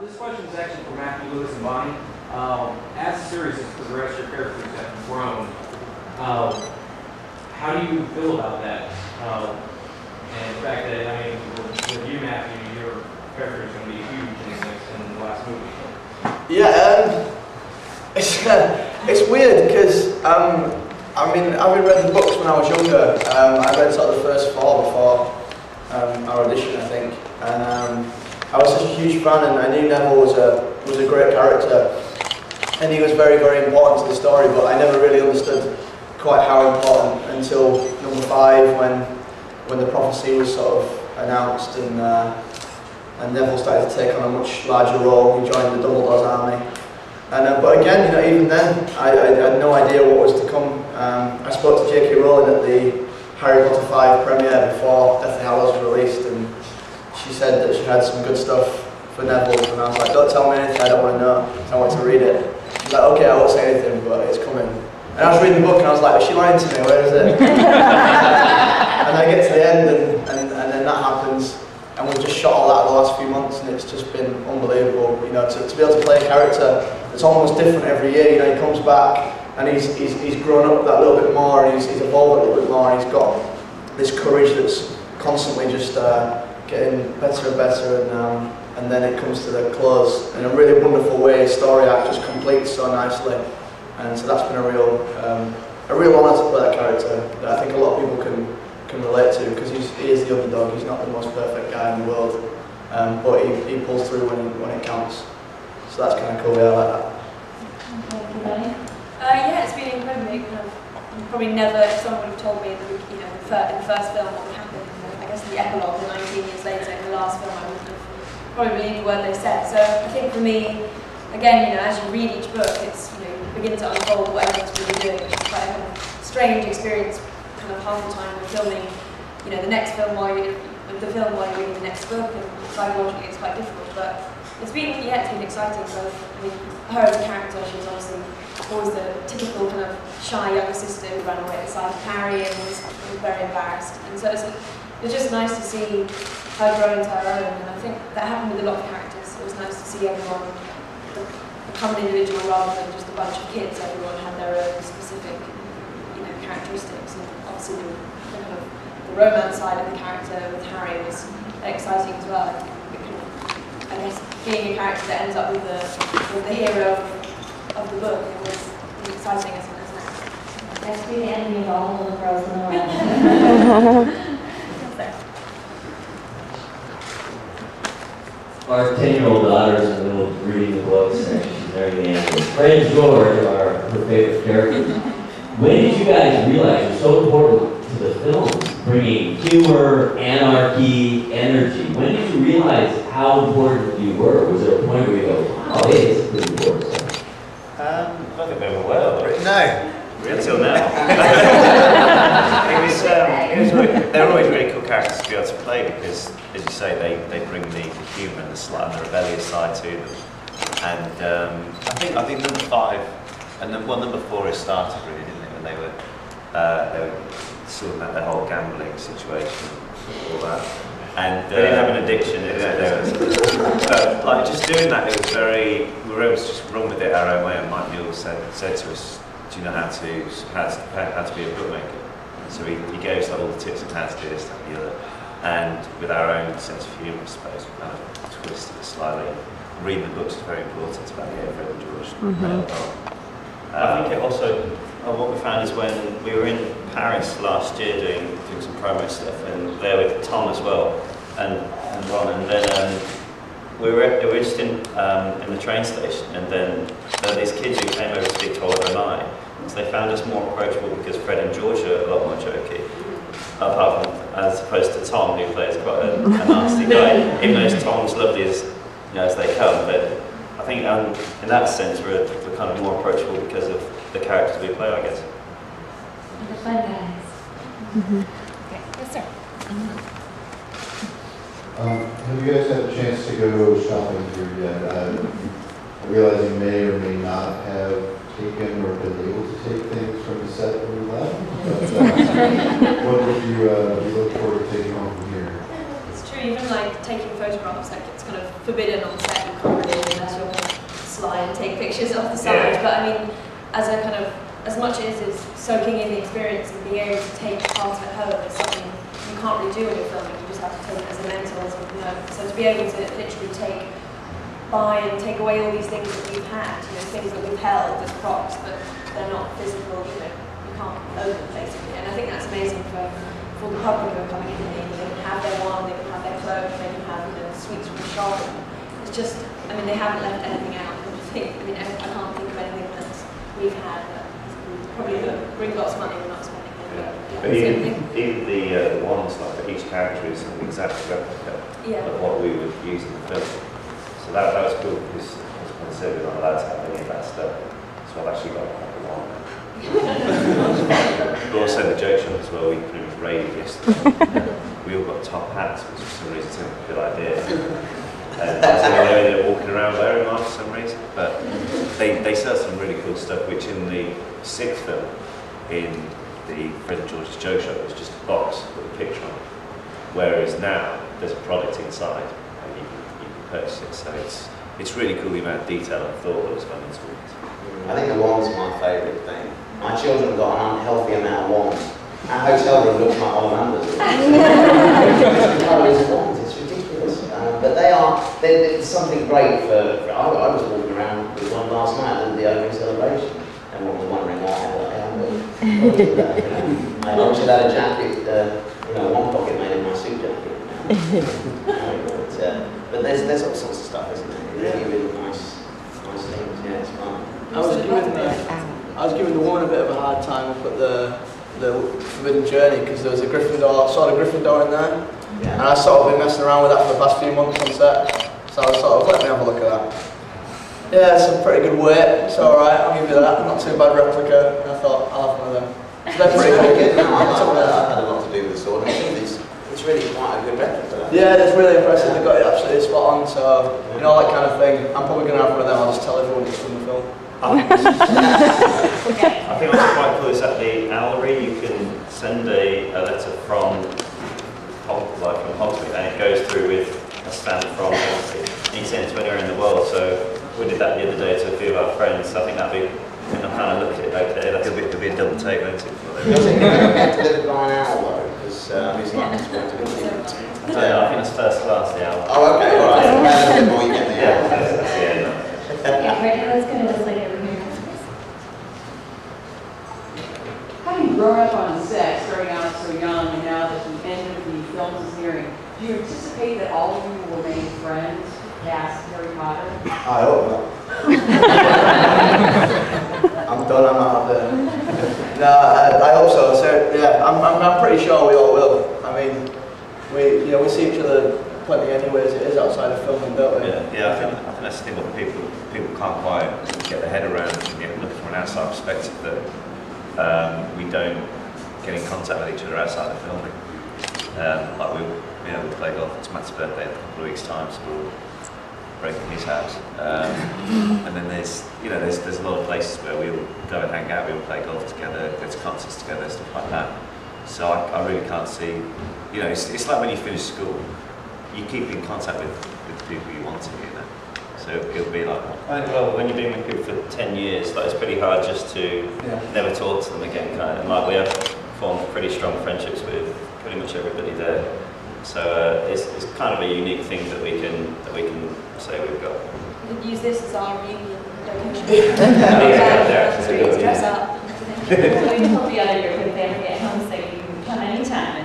This question is actually for Matthew, Lewis, and Bonnie. As the series has progressed, your characters have grown. How do you feel about that? And the fact that, I mean, with you, Matthew, your character is going to be huge in the last movie. Yeah, it's weird because I mean, having read the books when I was younger, I read sort of the first four before our audition, I think, and I was such a huge fan, and I knew Neville was a great character, and he was very, very important to the story, but I never really understood quite how important until number 5, when the prophecy was sort of announced, and Neville started to take on a much larger role. He joined the Dumbledore's army. But again, you know, even then, I had no idea what was to come. I spoke to J.K. Rowling at the Harry Potter 5 premiere before Deathly Hallows was released, and she said that she had some good stuff for Neville, and I was like, don't tell me anything, I don't want to know, I want to read it. She's like, okay, I won't say anything, but it's coming. And I was reading the book and I was like, is she lying to me, where is it? And I get to the end, and then that happens. And we've just shot all that the last few months, and it's just been unbelievable. You know, to be able to play a character that's almost different every year. You know, he comes back and he's grown up that little bit more, and he's evolved a little bit more, and he's got this courage that's constantly just getting better and better. And then it comes to the close in a really wonderful way. His story arc just completes so nicely, and so that's been a real honour to play that character that I think a lot of people can relate to, because he is the underdog. He's not the most perfect guy in the world, but he pulls through when it counts. So that's kind of cool. Yeah, I like that. Yeah, it's been incredibly kind of. Probably never, if someone would have told me that, you know, in the first film what would happen. I guess in the epilogue, the 19 years later, in the last film, I wouldn't have probably believed a word they said. So I think for me, again, you know, as you read each book, it's, you know, you begin to unfold what everyone's really doing, which is quite a kind of strange experience. Kind of half the time we're filming, you know, the next film while you're reading the next book, and psychologically it's quite difficult. But it's been exciting. So I mean, her as a character, she was obviously always the typical kind of shy younger sister who ran away at the side of Harry and was very embarrassed. And so it's just nice to see her grow into her own. And I think that happened with a lot of characters. It was nice to see everyone become an individual rather than just a bunch of kids. Everyone had their own specific, you know, characteristics. And obviously the romance side of the character with Harry was exciting as well. I guess being a character that ends up with the hero of the book, it was exciting as an actor. Nice to be the enemy of all the little girls in the world. Our 10-year-old daughter's in the middle of reading the books, and she's very animated. Fred and George are her favorite characters. When did you guys realize it was so important to the films, bringing humor, anarchy, energy? When did you realize how important you were? Was there a point where you go, oh, hey, this is pretty important stuff? I don't think they were well. No. Until now. They're always really cool characters to be able to play, because, as you say, they bring the humour and the rebellious side to them. And I think number 5 and number 4 has started really, didn't it? When they were sorting out the whole gambling situation, all that. And they didn't have an addiction. But like just doing that, it was very. We were able to just run with it our own way. And Mike Newell said to us, "Do you know how to be a bookmaker?" And so he gave us all the tips on how to do this, that, and the other. And with our own sense of humour, I suppose, we kind of twisted it slightly. Reading the books is very important about getting Fred and George. I think it also, what we found is when we were in Paris last year doing some promo stuff, and there with Tom as well, and Ron, and then they were just in the train station, and then there were these kids who came over to speak to Oliver and I, so they found us more approachable because Fred and George are a lot more jokey, apart from, as opposed to Tom, who plays quite a nasty guy, even though Tom's lovely as, you know, as they come. But I think in that sense we're kind of more approachable because of the characters we play, I guess. The fun guys. Okay. Yes, sir. Have you guys had a chance to go shopping here yet? I realize you may or may not have taken or been able to take things from the set when you left. But, what would you look forward to taking home from here? It's true. even like taking photographs, like it's kind of forbidden on set. You can't really unless you're going to slide and take pictures off the side. Yeah. But I mean, as a kind of as much as is soaking in the experience and being able to take part of it home is something you can't really do when you're filming. You just have to take it as a mental, as a, so to be able to literally buy and take away all these things that we've had, things that we've held as props, but they're not physical, you can't own them basically. And I think that's amazing for the public who are coming in here. They can have their wine, they can have their clothes, they can have sweets from the shop. It's just, I mean, they haven't left anything out. I can't think of anything that we've had that probably bring lots of money and not spending it. But even the ones, like for each character is an exact replica of what we would use in the film. So that was cool because, as I said, we're not allowed to have any of that stuff. So I've actually got a couple one. But also the joke shop as well, we pretty much raided yesterday. We all got top hats, which for some reason seemed like a good idea. And that's the way they're walking around wearing one for some reason. But they sell some really cool stuff, which in the 6th film, in the Fred and George's joke shop, was just a box with a picture on it. Whereas now, there's a product inside, and you can purchase it. So it's really cool the amount of detail and thought that was gone into it. I think the wand's my favourite thing. My children got an unhealthy amount of wands. Our hotel room looks like Ollivanders. It's ridiculous. But there's something great for I was walking around with one last night at the opening celebration. Everyone was wondering why I am. I obviously had a jacket, one pocket made in my suit jacket. But there's all sorts of stuff, isn't there? Really nice things. Yeah, it's fun. I was giving the woman a bit of a hard time up at the Forbidden Journey because there was a Gryffindor in there, and I sort of been messing around with that for the past few months on set. So I was sort of, let me have a look at that. Yeah, it's a pretty good weight. It's all right. I'll give you that. Not too bad replica. And I thought I'll have one of them. So they're pretty good. No, I like that. I've had a lot to do with the sword. I think it's really quite a good replica. Yeah, it's really impressive. They got it absolutely spot on. So that kind of thing. I'm probably going to have one of them. I'll just tell everyone it's from the film. I think what's quite cool is at the Owlery you can send a letter from Hogsmeade and it goes through with a stamp from Hogsmeade. You can send it to anywhere in the world. So we did that the other day to a few of our friends. So I think that'd be, and I kind of looked at it, okay, that'll be a double take, won't it? Is it delivered by an owl though? Because obviously it's going to be delivered. I think it's first class, the Owl. Oh, okay, all right. A bit more you get the Yeah, that's the end. Yeah, right, let's go to this lady over here. Having grown up on set, starting out so young, and now that the end of the film is nearing, do you anticipate that all of you will remain friends past Harry Potter? I hope not. I'm done. I'm out of there. No, I hope so. So yeah, I'm pretty sure we all will. I mean, we see each other plenty anyway as it is outside of filming, don't we? Yeah, I think that's the thing that people can't quite get their head around. Looking from an outside perspective, that we don't get in contact with each other outside of filming. Like we play golf. It's Matt's birthday in a couple of weeks' time, so we'll break in his house. And then there's a lot of places where we'll go and hang out. We'll play golf together, go to concerts together, stuff like that. So I really can't see. It's like when you finish school. You keep in contact with the people you want to, So it'll be like that. Well, when you've been with people for 10 years, it's pretty hard just to never talk to them again, kind of. And we have formed pretty strong friendships with pretty much everybody there. So it's kind of a unique thing that we can say we've got. We could use this as our reunion location. Dress up. We can help you out of your family at home so you can come anytime.